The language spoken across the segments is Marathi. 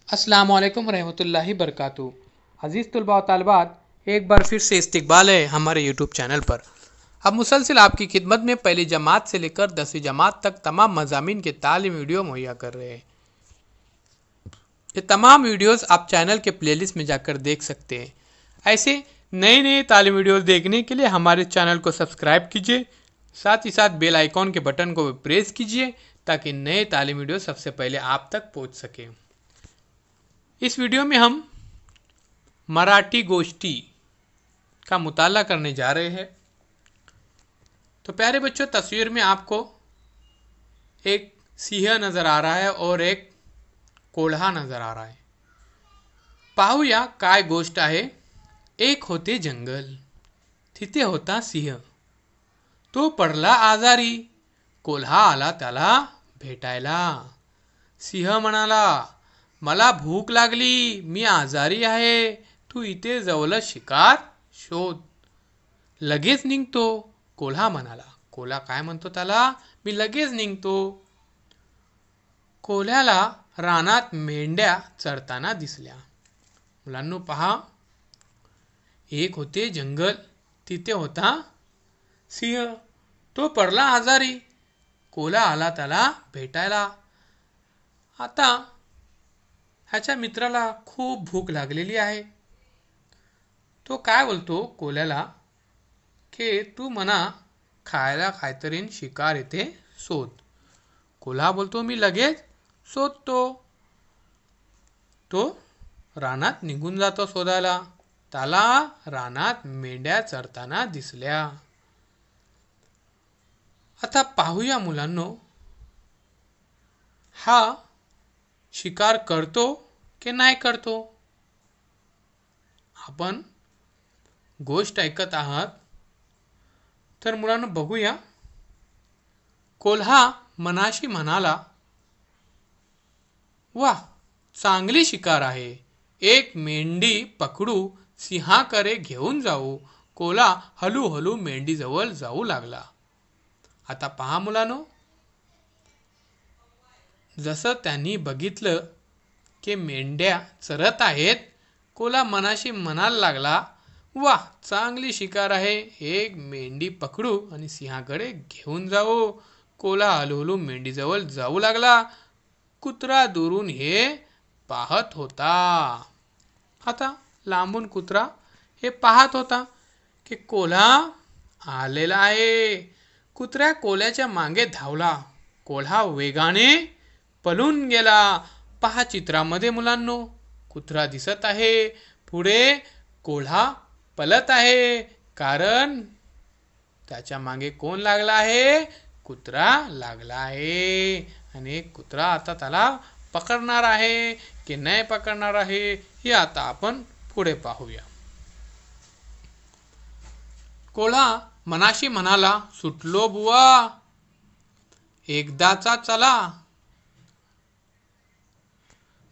अस्सलाम वालेकुम रहमतुल्लाहि बरकातुहू। अज़ीज़ तलबा व तालिबात, एक बार फिर से इस्तकबाल है हमारे यूट्यूब चैनल पर। अब मुसलसिल आपकी खिदमत में पहली जमात से लेकर 10वीं जमात तक तमाम मज़ामीन के तालीम वीडियो मुहैया कर रहे हैं। ये तमाम वीडियोस आप चैनल के प्लेलिस्ट में जाकर देख सकते हैं। ऐसे नए नए तालीम वीडियोस देखने के लिए हमारे चैनल को सब्सक्राइब कीजिए, साथ ही साथ बेल आइकॉन के बटन को भी प्रेस कीजिए ताकि नए तालीम वीडियो सबसे पहले आप तक पहुँच सके। इस वीडियो में हम मराठी गोष्ठी का मुताला करने जा रहे हैं। तो प्यारे बच्चों, तस्वीर में आपको एक सिंह नज़र आ रहा है और एक कोल्हा नज़र आ रहा है। पाहूया काय गोष्ट आहे। एक होते जंगल, तिथे होता सिंह, तो पडला आजारी, कोल्हा आला त्याला भेटायला। सिंह म्हणाला, मला भूक लागली, मी आजारी आहे, तू इथे जवळ शिकार शोध. लगेच निघतो, कोल्हा म्हणाला. कोल्हा काय म्हणतो त्याला, मी लगेच निघतो. कोल्ह्याला रानात मेंढ्या चरताना दिसल्या. मुलांनो पहा, एक होते जंगल, तिथे होता सिंह, तो पडला आजारी, कोल्हा आला त्याला भेटायला. आता ह्याच्या मित्राला खूप भूक लागलेली आहे. तो काय बोलतो कोल्ह्याला की तू म्हणा खायला काहीतरी शिकार येथे शोध. कोल्हा बोलतो मी लगेच शोधतो. तो रानात निघून जातो शोधायला. त्याला रानात मेंढ्या चरताना दिसल्या. आता पाहूया मुलांनो, हा शिकार करतो की नाही करतो. आपण गोष्ट ऐकत आहात तर मुलांनो बघूया. कोल्हा मनाशी म्हणाला, वाह, चांगली शिकार आहे, एक मेंढी पकडू, सिंहाकडे घेऊन जाऊ. कोल्हा हळूहळू मेंढीजवळ जाऊ लागला. आता पहा मुलांनो, जसं त्यांनी बघितलं की मेंढ्या चरत आहेत, कोल्हा मनाशी म्हणायला लागला, वाह, चांगली शिकार आहे, एक मेंढी पकडू आणि सिंहाकडे घेऊन जाऊ. कोल्हा हळूहळू मेंढीजवळ जाऊ लागला. कुत्रा दुरून हे पाहत होता. आता लांबून कुत्रा हे पाहत होता की कोल्हा आलेला आहे. कुत्र्या कोल्ह्याच्या मागे धावला. कोल्हा वेगाने पळून गेला. पहा चित्रामध्ये मुलांनो, कुत्रा दिसत आहे, पुढे कोल्हा पळत आहे, कारण त्याच्या मागे कोण लागला आहे, कुत्रा लागला आहे. आणि कुत्रा आता त्याला पकडणार आहे की नाही पकडणार आहे हे आता आपण पुढे पाहूया. कोल्हा मनाशी म्हणाला, सुटलो बुवा, एकदाचा चला.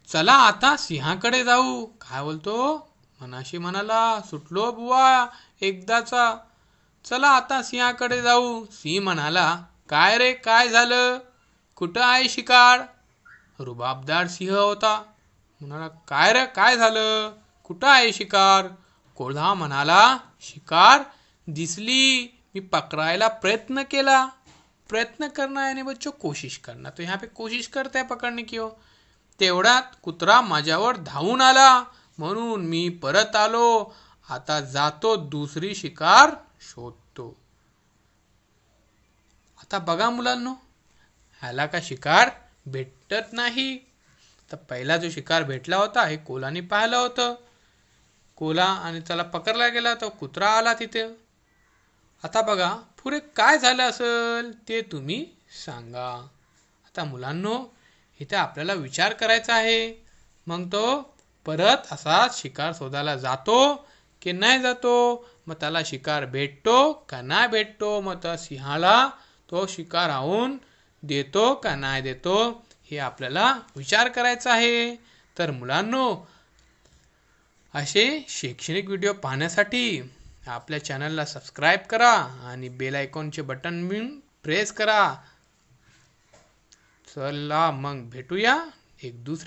चला आता सिंहाकडे जाऊ. काय बोलतो, मनाशी म्हणाला, सुटलो बुवा, एकदाचा, चला आता सिंहाकडे जाऊ. सिंह म्हणाला, काय रे, काय झालं, कुठं आहे शिकार. रुबाबदार सिंह होता. म्हणाला, काय रे, काय झालं, कुठं आहे शिकार. कोल्हा म्हणाला, शिकार दिसली, मी पकडायला प्रयत्न केला. प्रयत्न करना यानी बच्चों कोशिश करना, तो यहाँ पे कोशिश करते हैं पकड़ने की हो. तेवढ्यात कुत्रा माझ्यावर धावून आला, म्हणून मी परत आलो. आता जातो दुसरी शिकार शोधतो. आता बघा मुलांनो, ह्याला का शिकार भेटत नाही. तर पहिला जो शिकार भेटला होता हे कोल्हाने पाहिलं होतं. कोल्हा आणि त्याला पकडला गेला, तर कुत्रा आला तिथे. आता बघा पुढे काय झालं असेल ते तुम्ही सांगा. आता मुलांनो, इथे आपल्याला विचार करायचा आहे. मग तो परत असा शिकार शोधायला जातो की नाही जातो. मग त्याला शिकार भेटतो का नाही भेटतो. मग त्या सिंहाला तो शिकार आणून देतो का नाही देतो हे आपल्याला विचार करायचा आहे. तर मुलांनो, असे शैक्षणिक व्हिडिओ पाहण्यासाठी आपल्या चॅनलला सबस्क्राईब करा आणि बेल आयकॉनचे बटन प्रेस करा. चला मग भेटूया एक दुसऱ्या